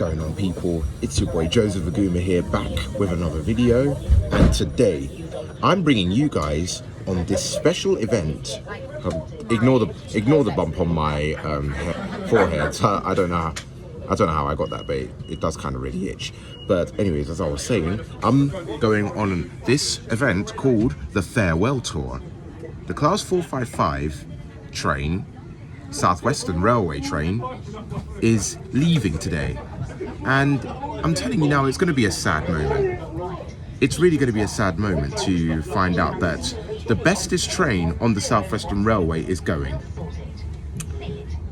going on, people? It's your boy Joseph Aguma here, back with another video, and today I'm bringing you guys on this special event. Ignore the bump on my forehead. I don't know how I got that, but it does kind of really itch. But anyways, as I was saying, I'm going on this event called the Farewell Tour. The Class 455 train, Southwestern Railway train, is leaving today, and I'm telling you now, it's going to be a sad moment. It's really going to be a sad moment to find out that the bestest train on the Southwestern Railway is going.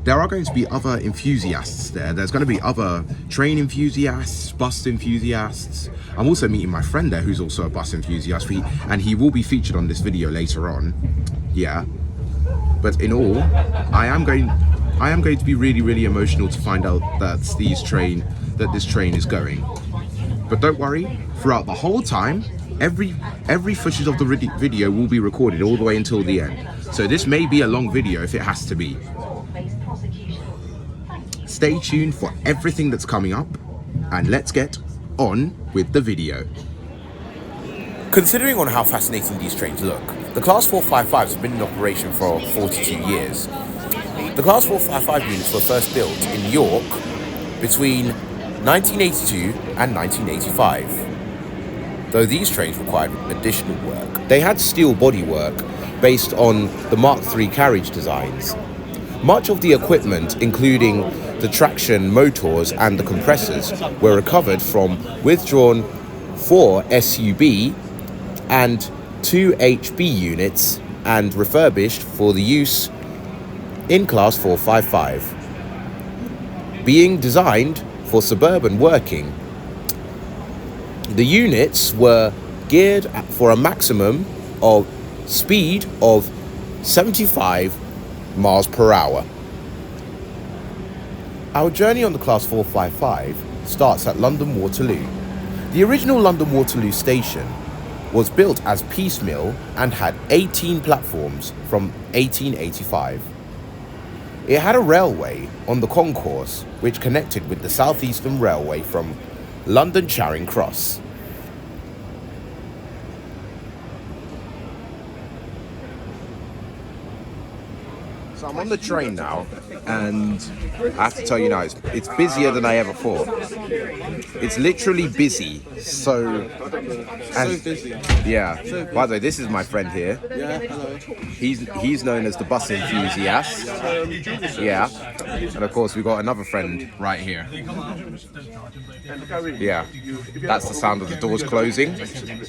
There are going to be other enthusiasts there. There's going to be other train enthusiasts, bus enthusiasts. I'm also meeting my friend there who's also a bus enthusiast, and he will be featured on this video later on. Yeah. But in all, I am going to be really emotional to find out that this train is going. But don't worry, throughout the whole time, every footage of the video will be recorded all the way until the end. So this may be a long video if it has to be. Stay tuned for everything that's coming up, and let's get on with the video. Considering on how fascinating these trains look, the Class 455s have been in operation for 42 years. The Class 455 units were first built in York between 1982 and 1985. Though these trains required additional work, they had steel bodywork based on the Mark III carriage designs. Much of the equipment, including the traction motors and the compressors, were recovered from withdrawn 4 SUB and 2 HB units and refurbished for the use in Class 455, being designed for suburban working. The units were geared for a maximum of speed of 75 miles per hour. Our journey on the Class 455 starts at London Waterloo. The original London Waterloo station was built as piecemeal and had 18 platforms from 1885. It had a railway on the concourse which connected with the South Eastern Railway from London Charing Cross. So I'm on the train now, and I have to tell you now, it's busier than I ever thought. It's literally busy. So busy. Yeah. By the way, this is my friend here. Yeah. Hello. He's known as the bus enthusiast. Yeah. And of course, we've got another friend right here. Yeah. That's the sound of the doors closing.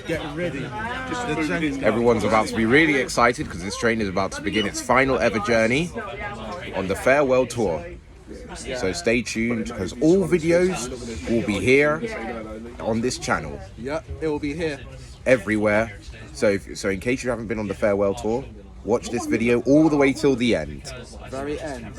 Get ready. Everyone's about to be really excited because this train is about to begin its final ever journey on the Farewell Tour. So stay tuned, because all videos will be here on this channel. Yeah, it will be here everywhere. So in case you haven't been on the Farewell Tour, watch this video all the way till the end. Very end.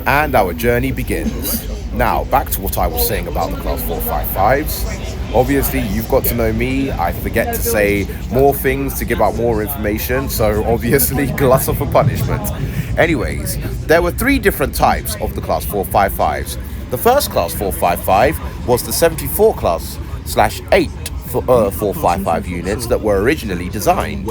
And our journey begins. Now, back to what I was saying about the Class 455s. Obviously, you've got to know me. I forget to say more things to give out more information, so obviously, glut for punishment. Anyways, there were 3 different types of the Class 455s. The first Class 455 was the 74 Class /8 455 units that were originally designed.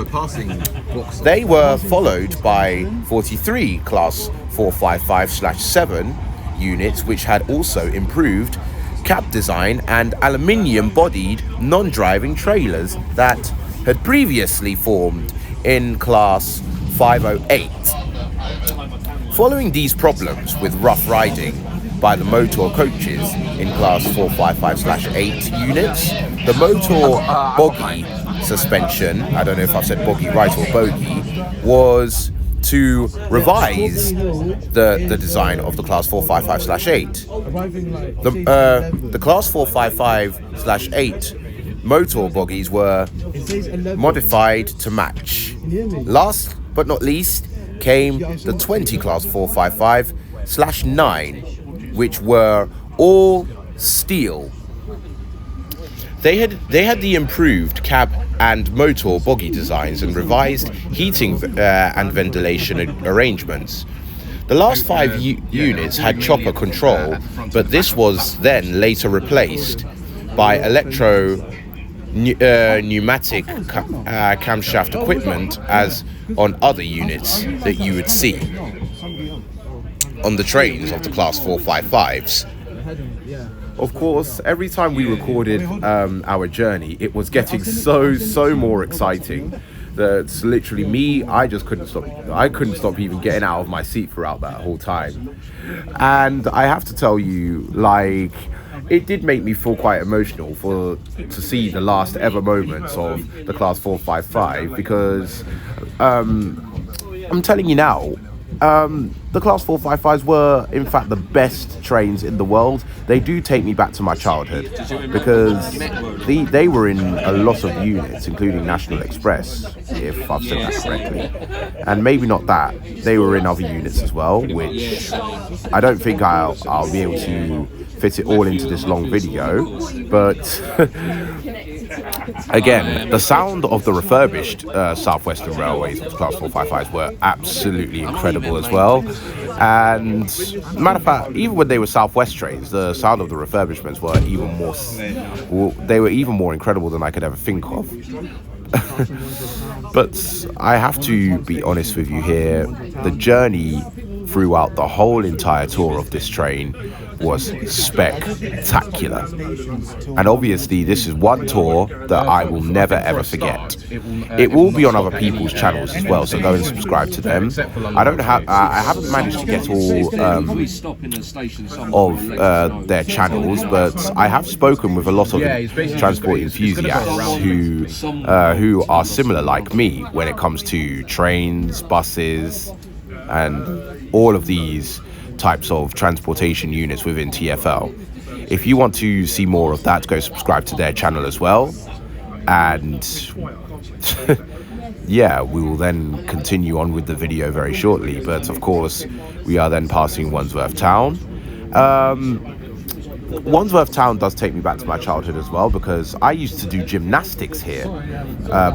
They were followed by 43 Class 455/7 units, which had also improved cab design and aluminium-bodied non-driving trailers that had previously formed in Class 508. Following these problems with rough riding by the motor coaches in Class 455/8 units, the motor bogey suspension, I don't know if I've said bogey right or bogey, was to revise the design of the Class 455/8. The Class 455/8 motor bogies were modified to match. Last but not least came the 20 Class 455/9, which were all steel. They had the improved cab and motor bogey designs and revised heating and ventilation arrangements. The last 5 units had chopper control, but this was then later replaced by pneumatic camshaft equipment as on other units that you would see on the trains of the Class 455s. Of course, every time we recorded our journey, it was getting so more exciting. That's literally me. I just couldn't stop. I couldn't stop even getting out of my seat throughout that whole time. And I have to tell you, like, it did make me feel quite emotional to see the last ever moments of the Class 455, because I'm telling you now, the Class 455s were in fact the best trains in the world. They do take me back to my childhood, because they were in a lot of units, including National Express, if I've said that correctly, and maybe not that, they were in other units as well, which I don't think I'll be able to fit it all into this long video. But again, the sound of the refurbished Southwestern Railways of Class 455s were absolutely incredible as well. And matter of fact, even when they were Southwest trains, the sound of the refurbishments were even more incredible than I could ever think of. But I have to be honest with you here, the journey throughout the whole entire tour of this train was spectacular. And obviously this is one tour that I will never ever forget. It will be on other people's channels as well, so go and subscribe to them. I haven't managed to get all of their channels, but I have spoken with a lot of transport enthusiasts who are similar like me when it comes to trains, buses, and all of these types of transportation units within TfL. If you want to see more of that, go subscribe to their channel as well. And yeah, we will then continue on with the video very shortly. But of course, we are then passing Wandsworth Town. Wandsworth Town does take me back to my childhood as well, because I used to do gymnastics here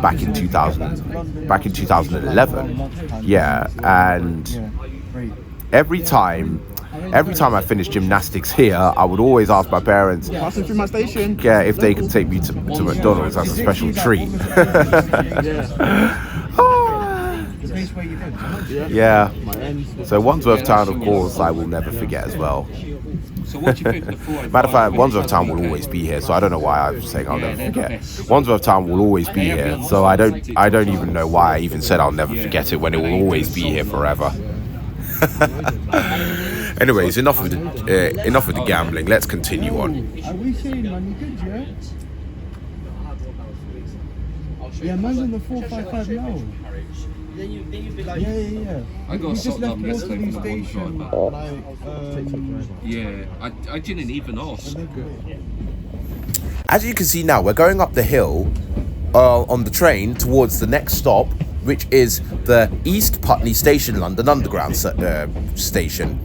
back in 2011. Yeah, and every time I finished gymnastics here, I would always ask my parents, passing through my station, yeah, if they could take me to McDonald's as a special treat. Yeah. So Wandsworth Town, of course, I will never forget as well. Matter of fact, Wandsworth Town will always be here, so I don't know why I'm saying I'll never forget. Wandsworth Town will always be here, so I don't even know why I even said I'll never forget it, when it will always be here forever. Anyways, enough of the gambling. Let's continue on. Are we saying, man, you good, yeah? Yeah, man's on the 455 now. Yeah. I got stopped up yesterday for one drive. Yeah, I didn't even ask. As you can see now, we're going up the hill on the train towards the next stop, which is the East Putney Station London Underground station.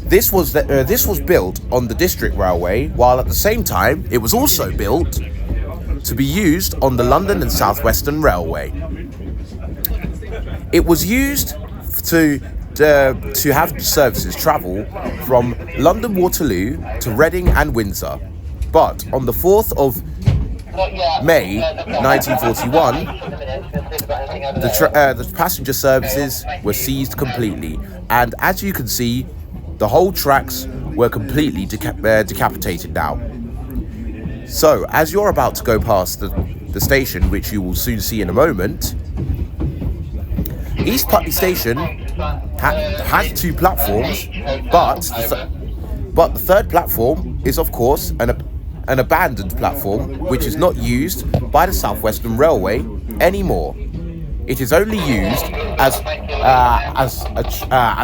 This was built on the District Railway, while at the same time it was also built to be used on the London and South Western Railway. It was used to have services travel from London Waterloo to Reading and Windsor. But on the 4th of May 1941, the passenger services were seized completely, and as you can see, the whole tracks were completely decapitated now. So, as you're about to go past the station, which you will soon see in a moment, East Putney Station has 2 platforms, but the third platform is, of course, an abandoned platform, which is not used by the South Western Railway anymore. It is only used as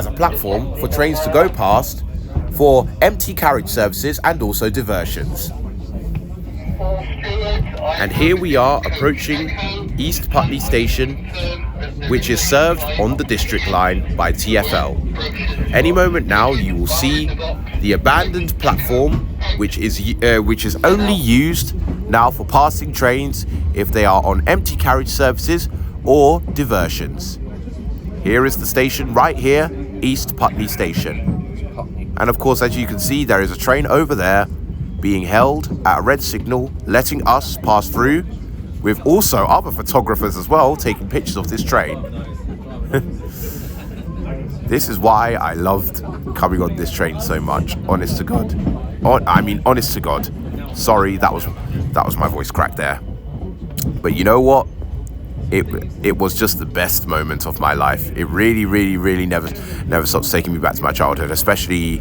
a platform for trains to go past for empty carriage services and also diversions. And here we are approaching East Putney Station, which is served on the District Line by TfL. Any moment now you will see the abandoned platform, which is only used now for passing trains if they are on empty carriage services or diversions. Here is the station right here, East Putney Station. And of course, as you can see, there is a train over there being held at a red signal, letting us pass through, with also other photographers as well taking pictures of this train. This is why I loved coming on this train so much, honest to God. Honest to God. Sorry, that was my voice crack there. But you know what? It was just the best moment of my life. It really, really, really never stops taking me back to my childhood, especially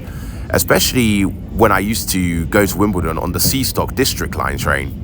when I used to go to Wimbledon on the Seastock District Line train.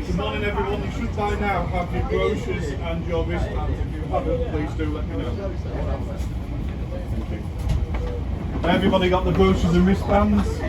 Good morning everyone, you should by now have your brochures and your wristbands. If you haven't, please do let me know. Thank you. Everybody got the brochures and wristbands?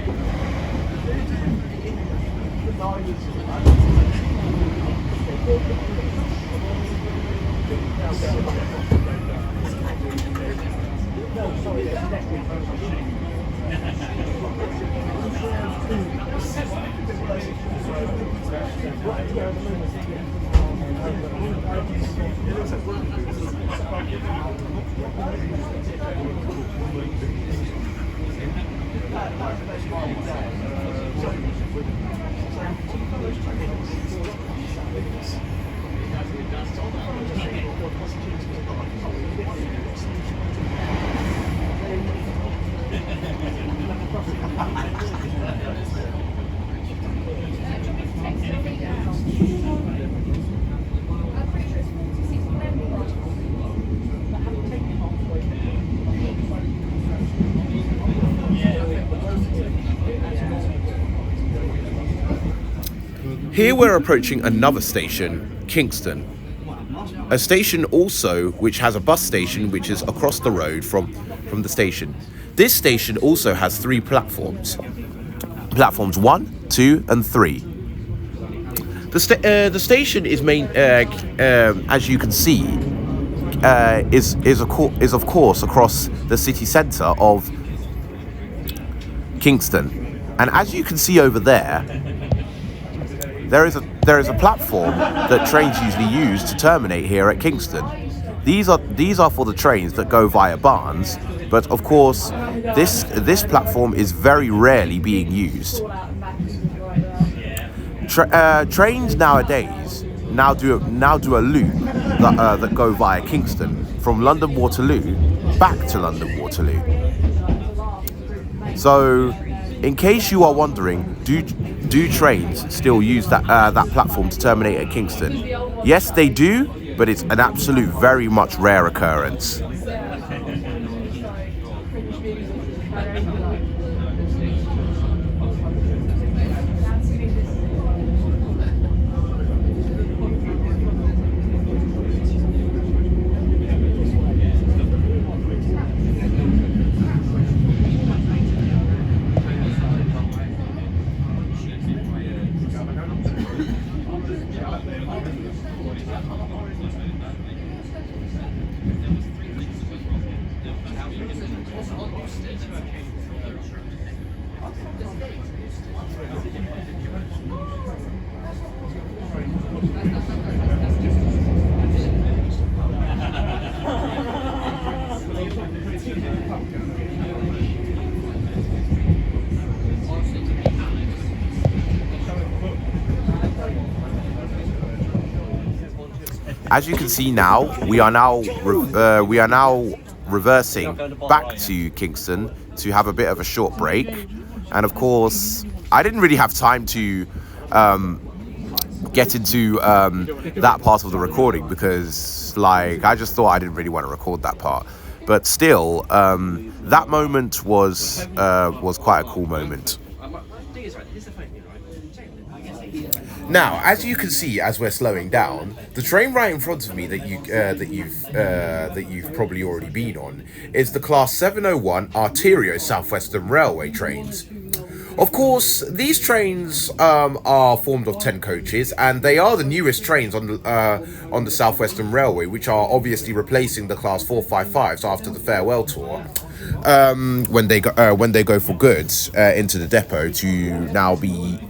Here we're approaching another station, Kingston. A station also which has a bus station which is across the road from the station. This station also has 3 platforms. Platforms 1, 2 and 3. The station is as you can see, is of course across the city centre of Kingston. And as you can see over there, there is a platform that trains usually use to terminate here at Kingston. These are for the trains that go via Barnes, but of course this platform is very rarely being used. Trains nowadays now do a loop that go via Kingston from London Waterloo back to London Waterloo. So, in case you are wondering, do trains still use that platform to terminate at Kingston? Yes, they do, but it's an absolute very much rare occurrence. As you can see now, we are now reversing back to Kingston to have a bit of a short break. And of course, I didn't really have time to get into that part of the recording because, like, I just thought I didn't really want to record that part. But still, that moment was quite a cool moment. Now, as you can see, as we're slowing down, the train right in front of me that you've probably already been on is the Class 701 Arterio Southwestern Railway trains. Of course, these trains are formed of 10 coaches, and they are the newest trains on the Southwestern Railway, which are obviously replacing the Class 455s after the farewell tour. When they go for goods into the depot to now be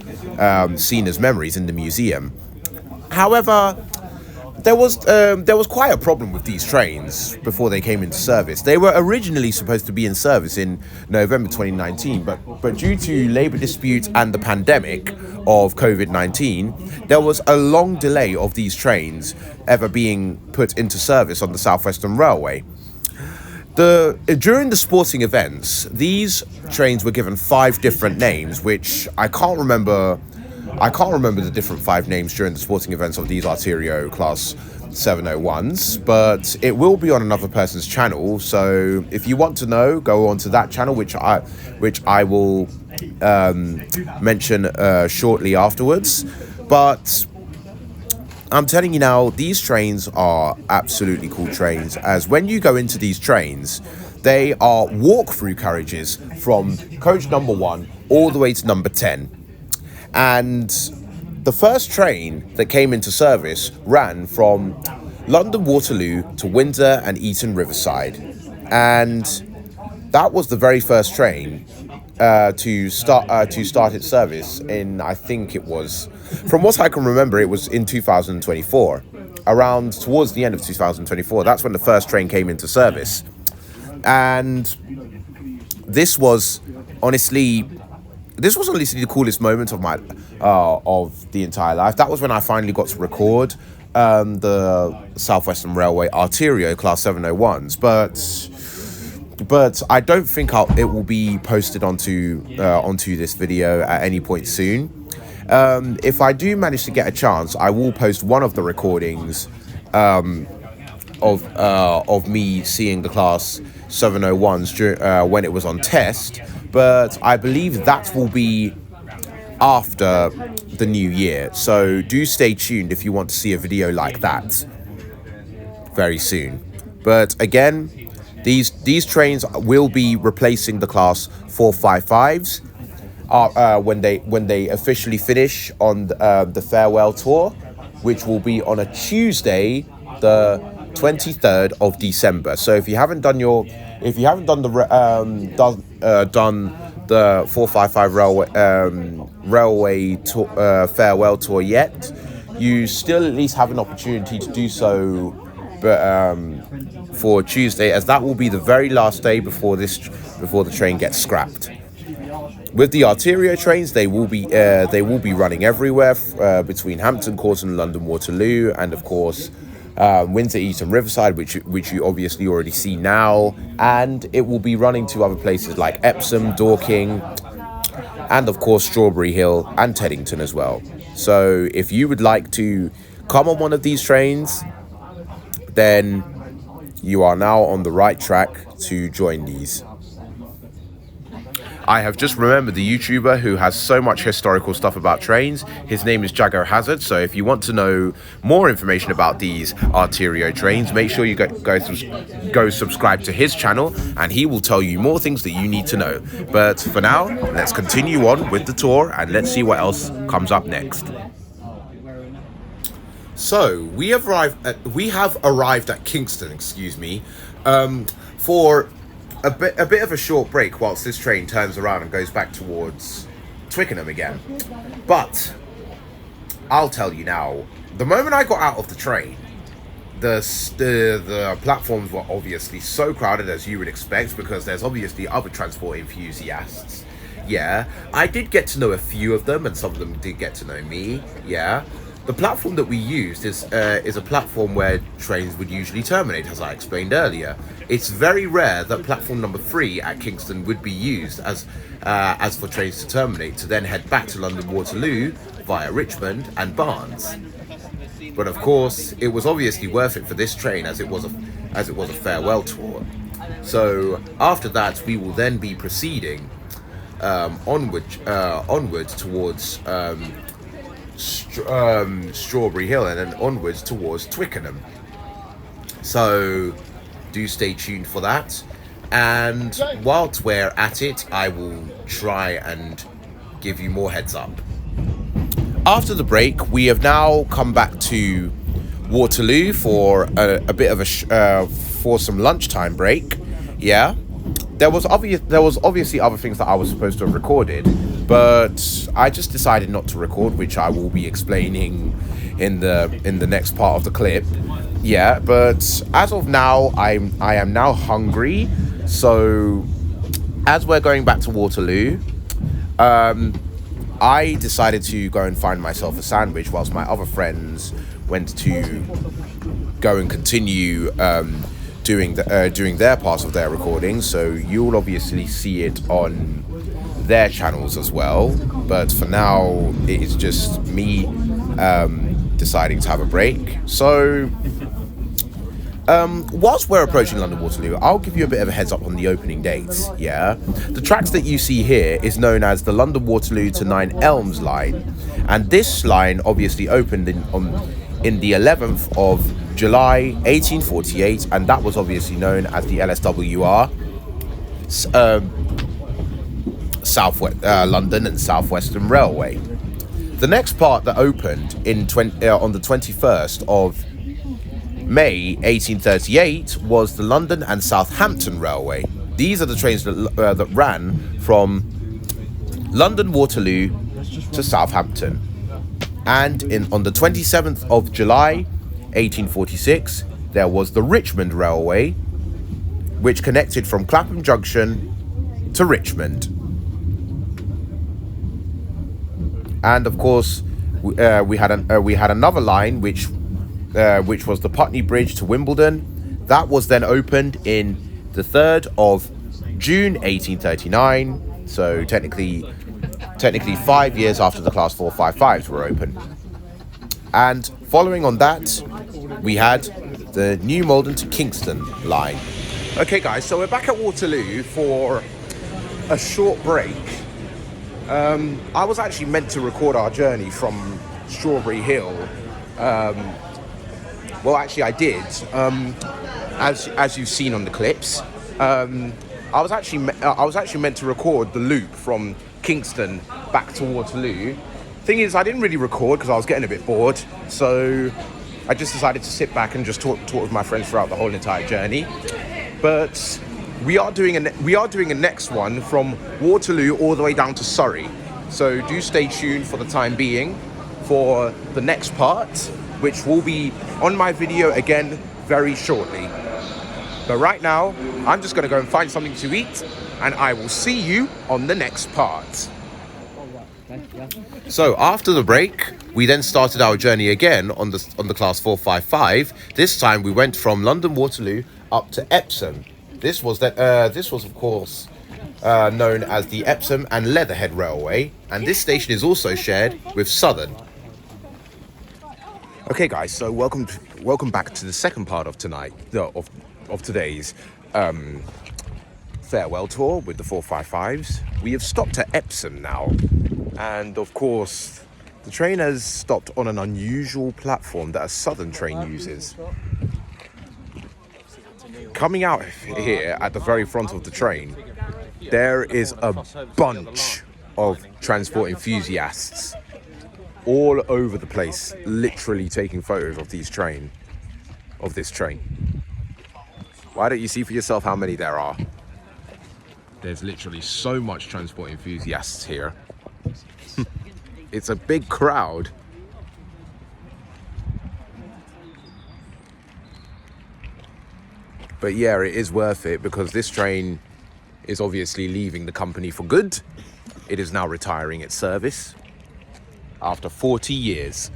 seen as memories in the museum. However, there was quite a problem with these trains before they came into service. They were originally supposed to be in service in November 2019, but due to labour disputes and the pandemic of COVID-19, there was a long delay of these trains ever being put into service on the Southwestern Railway. During the sporting events, these trains were given 5 different names, which I can't remember the different 5 names during the sporting events of these Arterio Class 701s, but it will be on another person's channel. So if you want to know, go on to that channel, which I will mention shortly afterwards. But I'm telling you now, these trains are absolutely cool trains, as when you go into these trains, they are walk-through carriages from coach number 1 all the way to number 10. And the first train that came into service ran from London Waterloo to Windsor and Eton Riverside. And that was the very first train to start its service in, I think it was, from what I can remember, it was in 2024, around towards the end of 2024. That's when the first train came into service. And this was honestly the coolest moment of my of the entire life. That was when I finally got to record the Southwestern Railway Arterio Class 701s, but I don't think it will be posted onto this video at any point soon. If I do manage to get a chance, I will post one of the recordings of me seeing the Class 701s when it was on test, but I believe that will be after the new year. So do stay tuned if you want to see a video like that very soon. But again, these trains will be replacing the Class 455s when they officially finish on the farewell tour, which will be on a Tuesday, the 23rd of December. So if you haven't done the 455 railway farewell tour yet, you still at least have an opportunity to do so, but for Tuesday, as that will be the very last day before the train gets scrapped. With the Arterio trains, they will be running everywhere between Hampton Court and London Waterloo, and of course Windsor, Eton, Riverside, which you obviously already see now, and it will be running to other places like Epsom, Dorking, and of course Strawberry Hill and Teddington as well. So if you would like to come on one of these trains, then you are now on the right track to join these. I have just remembered the YouTuber who has so much historical stuff about trains. His name is Jago Hazard. So if you want to know more information about these Arterio trains, make sure you go subscribe to his channel, and he will tell you more things that you need to know. But for now, let's continue on with the tour and let's see what else comes up next. So we have arrived at Kingston, for a bit of a short break whilst this train turns around and goes back towards Twickenham again. But I'll tell you now, the moment I got out of the train, the platforms were obviously so crowded, as you would expect, because there's obviously other transport enthusiasts. Yeah, I did get to know a few of them, and some of them did get to know me. Yeah. The platform that we used is a platform where trains would usually terminate, as I explained earlier. It's very rare that platform number 3 at Kingston would be used as for trains to terminate, to then head back to London Waterloo via Richmond and Barnes. But of course, it was obviously worth it for this train, as it was a farewell tour. So after that, we will then be proceeding onward towards Strawberry Hill, and then onwards towards Twickenham. So do stay tuned for that, and whilst we're at it, I will try and give you more heads up. After the break, we have now come back to Waterloo for a bit of for some lunchtime break. Yeah, there was obviously other things that I was supposed to have recorded, but I just decided not to record, which I will be explaining in the next part of the clip. Yeah, but as of now, I am now hungry. So as we're going back to Waterloo, I decided to go and find myself a sandwich, whilst my other friends went to go and continue doing their part of their recording. So you'll obviously see it on their channels as well, but for now it is just me deciding to have a break. So whilst we're approaching London Waterloo, I'll give you a bit of a heads up on the opening dates. Yeah, the tracks that you see here is known as the London Waterloo to Nine Elms line, and this line obviously opened in the 11th of July 1848, and that was obviously known as the LSWR, Southwest London and South Western Railway. The next part that opened on the 21st of May 1838 was the London and Southampton Railway. These are the trains that ran from London Waterloo to Southampton. And on the 27th of July 1846, there was the Richmond Railway, which connected from Clapham Junction to Richmond. And of course, we had another line which was the Putney Bridge to Wimbledon. That was then opened in the 3rd of June 1839. So technically 5 years after the Class 455s were open. And following on that, we had the New Malden to Kingston line. Okay guys, so we're back at Waterloo for a short break. I was actually meant to record our journey from Strawberry Hill. Well, actually I did, as you've seen on the clips. I was actually meant to record the loop from Kingston back to Waterloo. Thing is, I didn't really record because I was getting a bit bored, so I just decided to sit back and just talk with my friends throughout the whole entire journey. But we are doing a next one from Waterloo all the way down to Surrey. So do stay tuned for the time being for the next part, which will be on my video again very shortly. But right now, I'm just going to go and find something to eat, and I will see you on the next part. So after the break, we then started our journey again on the class 455. This time we went from London Waterloo up to Epsom. This was of course known as the Epsom and Leatherhead Railway, and this station is also shared with Southern. Okay, guys, so welcome back to the second part of today's farewell tour with the 455s. We have stopped at Epsom now, and of course the train has stopped on an unusual platform that a Southern train uses. Coming out here at the very front of the train, there is a bunch of transport enthusiasts all over the place, literally taking photos of this train. Why don't you see for yourself how many there are? There's literally so much transport enthusiasts here. It's a big crowd. But yeah, it is worth it because this train is obviously leaving the company for good. It is now retiring its service after 40 years.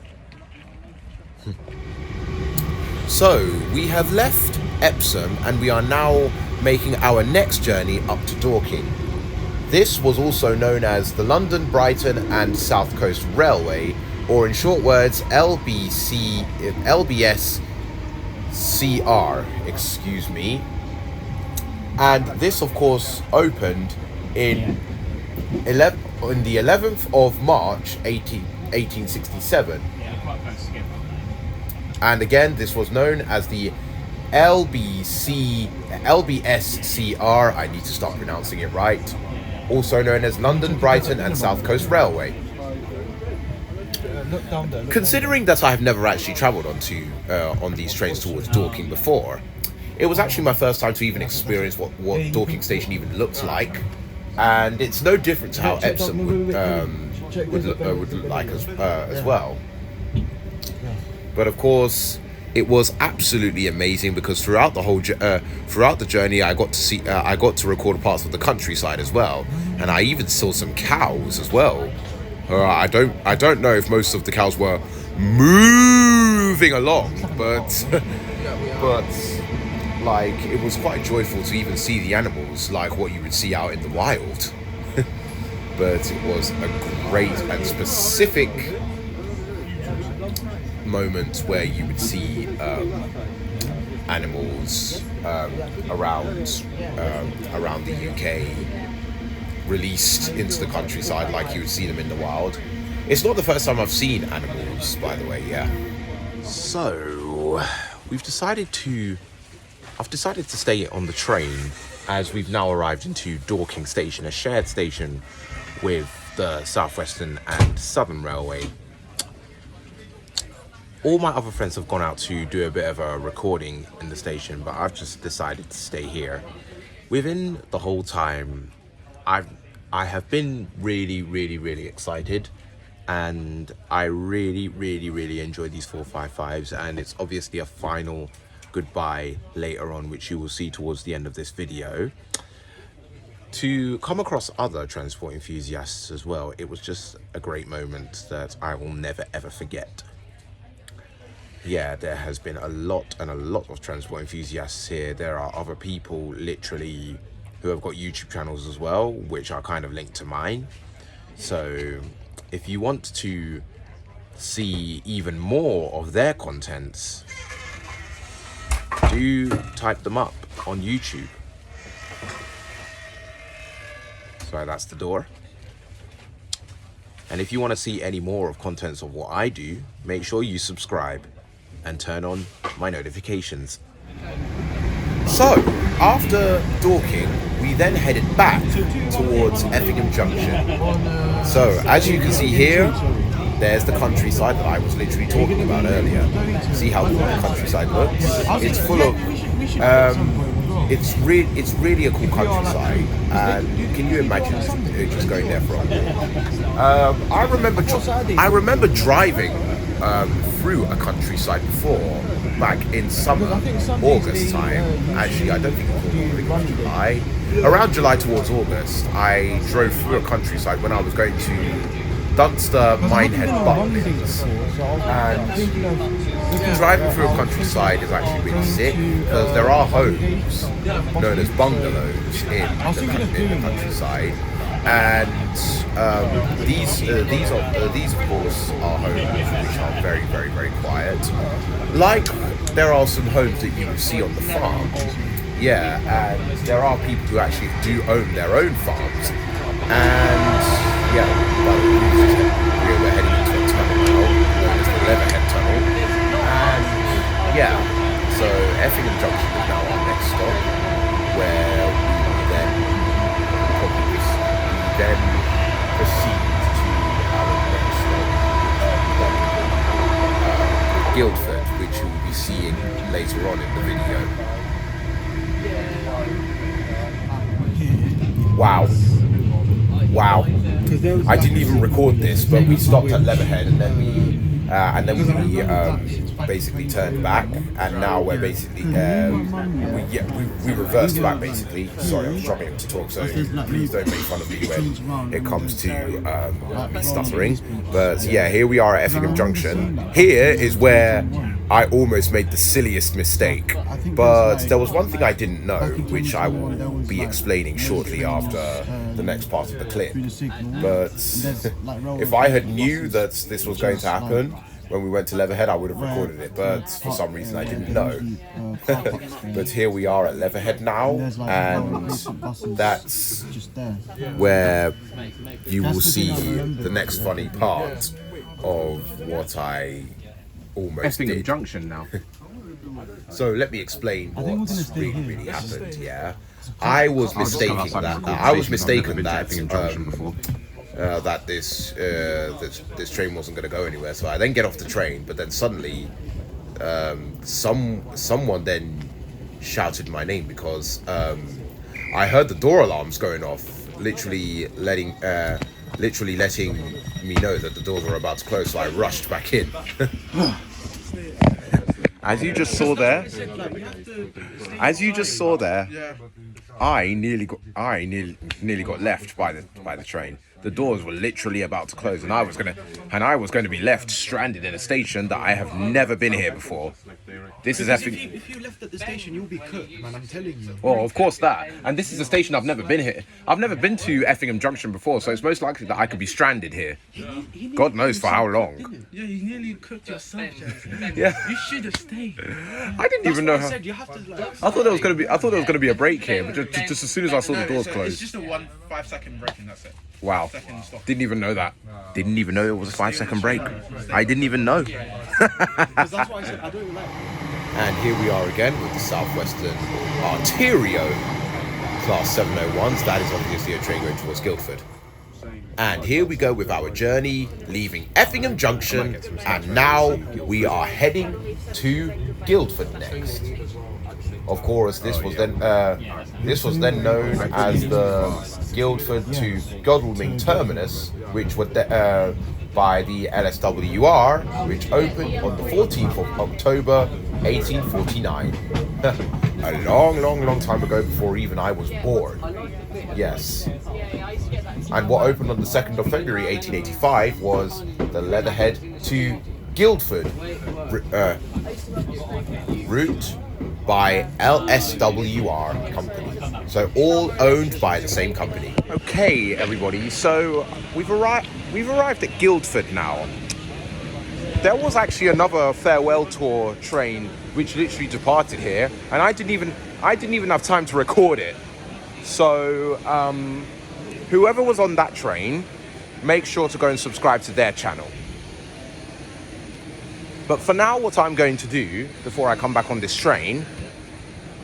So we have left Epsom and we are now making our next journey up to Dorking. This was also known as the London, Brighton and South Coast Railway, or in short words, LBSCR, excuse me. And this of course opened in the 11th of March 1867. And again, this was known as the LBSCR, I need to start pronouncing it right, also known as London, Brighton and South Coast Railway. Considering that I have never actually travelled on these trains towards Dorking before, it was actually my first time to even experience what Dorking Station even looks like, and it's no different to how Epsom would look like as well. But of course, it was absolutely amazing because throughout the journey, I got to record parts of the countryside as well, and I even saw some cows as well. I don't know if most of the cows were moving along, but like it was quite joyful to even see the animals like what you would see out in the wild. But it was a great and specific moment where you would see animals around the UK released into the countryside like you would see them in the wild. It's not the first time I've seen animals, by the way, yeah. So I've decided to stay on the train as we've now arrived into Dorking Station, a shared station with the South Western and Southern Railway. All my other friends have gone out to do a bit of a recording in the station, but I've just decided to stay here. Within the whole time, I have been really excited, and I really enjoy these 455s, and it's obviously a final goodbye later on, which you will see towards the end of this video. To come across other transport enthusiasts as well, it was just a great moment that I will never ever forget. Yeah, there has been a lot of transport enthusiasts here. There are other people literally who have got YouTube channels as well, which are kind of linked to mine. So if you want to see even more of their contents, do type them up on YouTube. So that's the door. And if you want to see any more of contents of what I do, make sure you subscribe and turn on my notifications. So after Dorking, we then headed back towards Effingham Junction. So as you can see here, there's the countryside that I was literally talking about earlier. See how the countryside looks? It's full of it's really a cool countryside, and can you imagine just going there for a walk? I remember driving through a countryside before, back in summer, August time. Actually, I don't think it was July. Around July towards August, I drove through a countryside when I was going to Dunster, Minehead, Butlins, and driving through a countryside is actually really sick because there are homes known as bungalows in the countryside, and these of course are homes which are very, very, very quiet. Like there are some homes that you will see on the farm, yeah, and there are people who actually do own their own farms, and yeah, we're heading into a tunnel now, known as the Leatherhead Tunnel, and yeah, so Effingham Junction is now our next stop, where we then proceed to our next stop, Guildford, which you will be seeing later on in the video. Wow. I didn't even record this, but we stopped at Leatherhead and then we basically turned back, and now we're basically we reversed back basically. Sorry, I'm struggling to talk, so please don't make fun of me when it comes to me stuttering. But yeah, here we are at Effingham Junction. Here is where I almost made the silliest mistake, but there was one thing I didn't know, which I will be explaining shortly after the next part of the clip. But if I had knew that this was going to happen when we went to Leatherhead, I would have recorded it, but for some reason I didn't know. But here we are at Leatherhead now, and that's where you will see the next funny part of what I almost Effingham did. Junction now. So let me explain what's really happened. Yeah, I was mistaken that this train wasn't going to go anywhere. So I then get off the train, but then suddenly someone then shouted my name because I heard the door alarms going off, literally letting me know that the doors were about to close. So I rushed back in. As you just saw there, I nearly got left by the train. The doors were literally about to close, and I was going to be left stranded in a station that I have never been here before. This is Effingham. If you left at the station, you'll be cooked, man. I'm telling you. Well, of course that. And this is a station I've never been here. I've never been to Effingham Junction before, so it's most likely that I could be stranded here. God knows for how long. Yeah, you nearly cooked yourself, Jeff. Yeah. You should have stayed. I didn't even know how. I said you have to. I thought there was gonna be a break here, but just as soon as I saw the doors It's close. just a 5-second break and that's it. Wow. Second stop. Didn't even know that. Didn't even know it was a 5-second break. I didn't even know. Because that's why I said I don't like. And here we are again with the Southwestern Arterio Class 701s. That is obviously a train going towards Guildford. And here we go with our journey, leaving Effingham Junction, and now we are heading to Guildford next. Of course, this was then known as the Guildford to Godalming terminus, which was by the LSWR, which opened on the 14th of October 1849. A long time ago, before even I was born. Yes. And what opened on the 2nd of February 1885 was the Leatherhead to Guildford route by LSWR company. So all owned by the same company. Okay, everybody. So we've arrived at Guildford now. There was actually another farewell tour train which literally departed here, and I didn't even have time to record it. So whoever was on that train, make sure to go and subscribe to their channel. But for now, what I'm going to do before I come back on this train,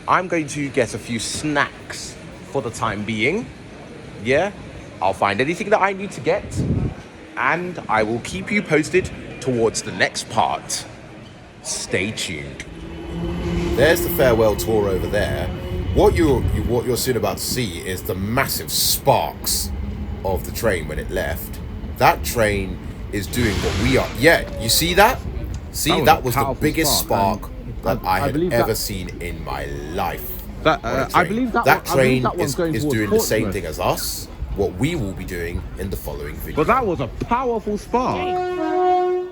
I'm going to get a few snacks for the time being. Yeah, I'll find anything that I need to get, and I will keep you posted towards the next part. Stay tuned. There's the farewell tour over there, What you're soon about to see is the massive sparks of the train when it left. That train is doing what we are. Yeah, you see that? See, that was the biggest spark that I had ever seen in my life. I believe that train is doing the same thing as us. What we will be doing in the following video. But that was a powerful spark.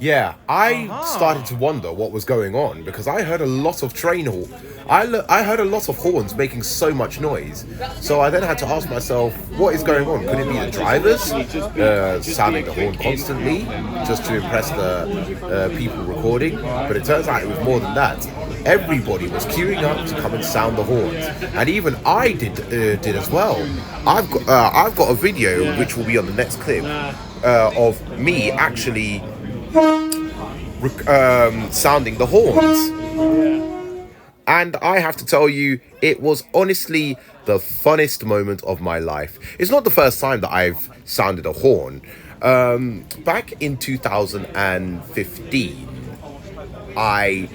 Yeah, I started to wonder what was going on because I heard a lot of train horn. I heard a lot of horns making so much noise. So I then had to ask myself, what is going on? Could it be the drivers sounding the horn constantly just to impress the people recording? But it turns out it was more than that. Everybody was queuing up to come and sound the horns, and even I did as well. I've got a video which will be on the next clip of me actually sounding the horns, and I have to tell you, it was honestly the funnest moment of my life. It's not the first time that I've sounded a horn. Back in 2015, I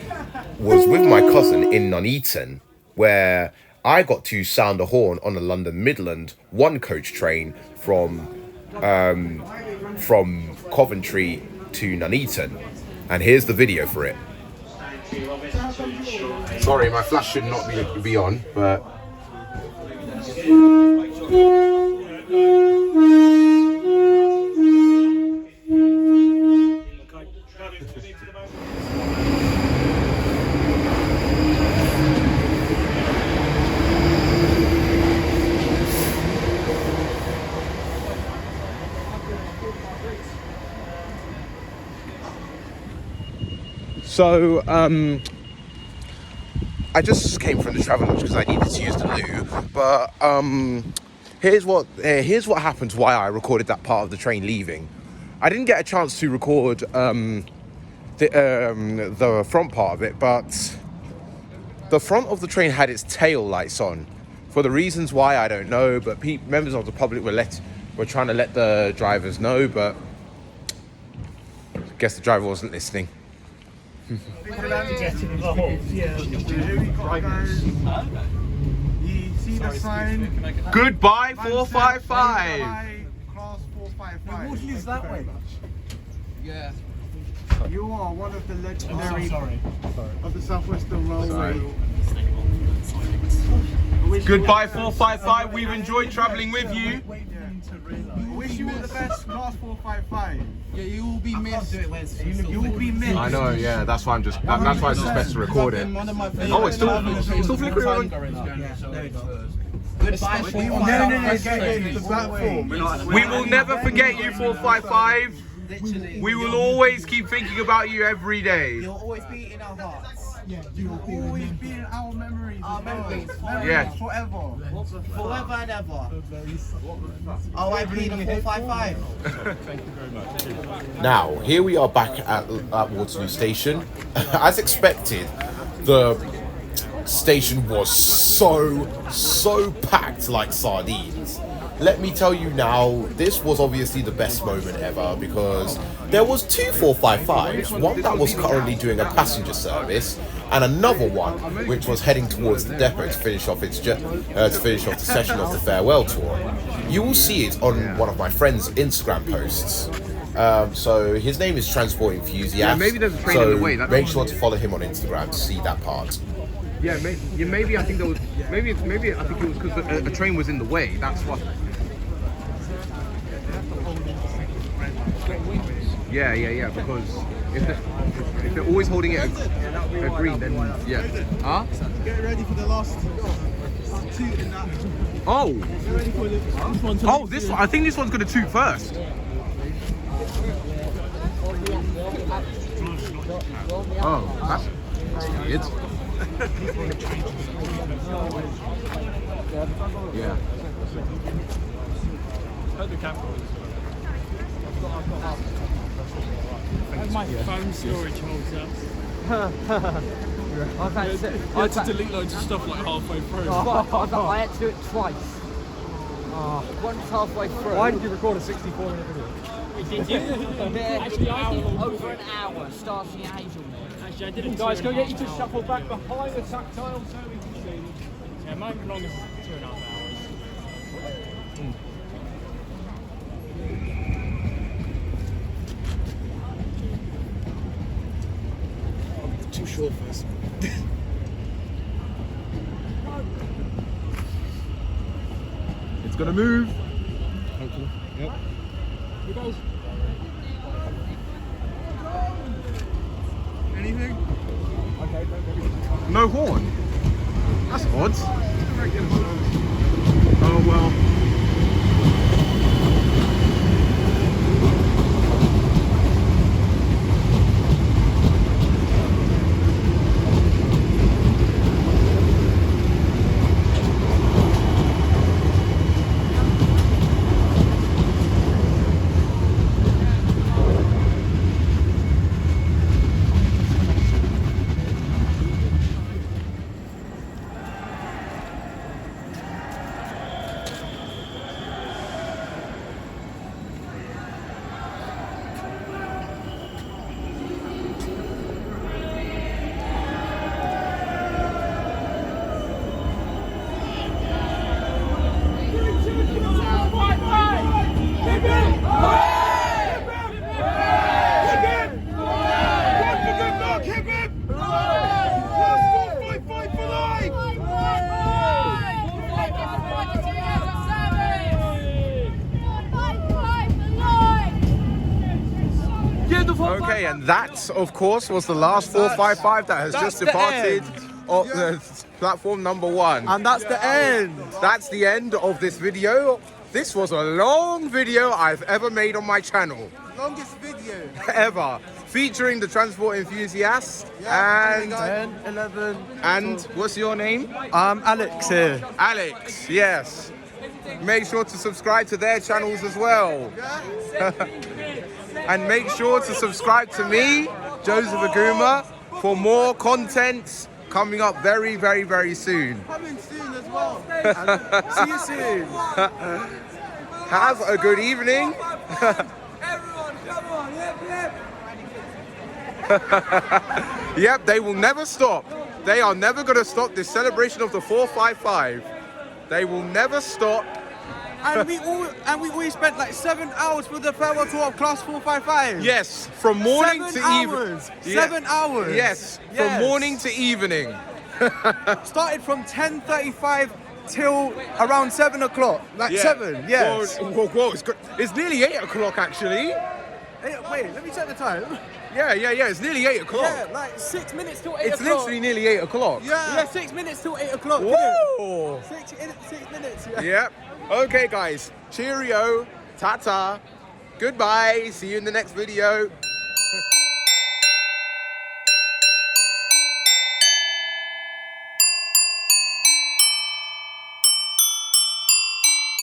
was with my cousin in Nuneaton, where I got to sound a horn on the London Midland one coach train from Coventry to Nuneaton, and here's the video for it. Sorry, my flash should not be on, but so I just came from the Travelodge because I needed to use the loo, but here's what happened why I recorded that part of the train leaving. I didn't get a chance to record the front part of it, but the front of the train had its tail lights on. For the reasons why, I don't know, but members of the public were trying to let the drivers know, but I guess the driver wasn't listening. You see the sign? Goodbye 455. Class 455. What is that way? Yeah. You are one of the legendary of the Southwestern Railway. Goodbye 455. We've enjoyed travelling with you. I wish you all the best, class 455. Yeah, you will be missed. You will be missed. I know, yeah, that's why that's why it's just best to record it. Oh, it's still flickering on. Goodbye, The platform. We will never forget you 455. We will always keep thinking about you every day. You'll always be in our hearts. Yeah, you will always be in our memories. Our memories. Yeah. Forever. Forever and ever. Oh, I bleed a 455. Now, here we are back at Waterloo Station. As expected, the station was so packed like sardines. Let me tell you now, this was obviously the best moment ever because there was two 455s, one that was currently doing a passenger service and another one which was heading towards the depot to finish off the session of the farewell tour. You will see it on one of my friend's Instagram posts. So his name is Transport Enthusiast. Yeah, maybe there's a train so in the way. Make sure to follow him on Instagram to see that part. Yeah, maybe I think there was. Maybe I think it was because a train was in the way. That's what. Yeah. Because if they're always holding it a green, then yeah. Huh? Get ready for the last two in that. Oh. Oh, this one. I think this one's gonna toot first. Oh, that's weird. Yeah. My phone storage holds up. I had to delete loads of stuff like halfway through. I had to do it twice. Once halfway through. Why did you record a 64-minute video? Did you? Actually, I think Over an hour, starting at Hazelmere. Actually, I did it. Guys, can I get you to shuffle back behind the tactile so we can see? Yeah, mine was long as 2.5 hours. Too short first. It's gonna move. Hopefully. Yep. You guys. Anything? No horn. That's odd. Oh well. Okay, and that, of course, was the last 455 that has just departed of the platform number 1. And that's the end. That's the end of this video. This was a long video I've ever made on my channel. Longest video. Ever. Featuring the transport enthusiast and 10, 11. and what's your name? Alex here. Alex, yes. Make sure to subscribe to their channels as well. And make sure to subscribe to me, Joseph Aguma, for more content coming up very, very, very soon. Coming soon as well. See you soon. Have a good evening. Everyone, come on. Yep, they will never stop. They are never going to stop this celebration of the 455. They will never stop. And we always spent like 7 hours for the farewell tour of Class 455. Yes, from morning 7 to evening. hours. 7 hours. Yes, from morning to evening. Started from 10:35 till around 7 o'clock. Like 7, yes. Whoa, it's nearly 8 o'clock actually. Hey, wait, let me check the time. Yeah, it's nearly 8 o'clock. Yeah, like 6 minutes till 8 It's o'clock. literally nearly 8 o'clock. Yeah, 6 minutes till 8 o'clock. Whoa. 6 minutes. Yeah. Yep. Okay, guys. Cheerio. Ta-ta. Goodbye. See you in the next video.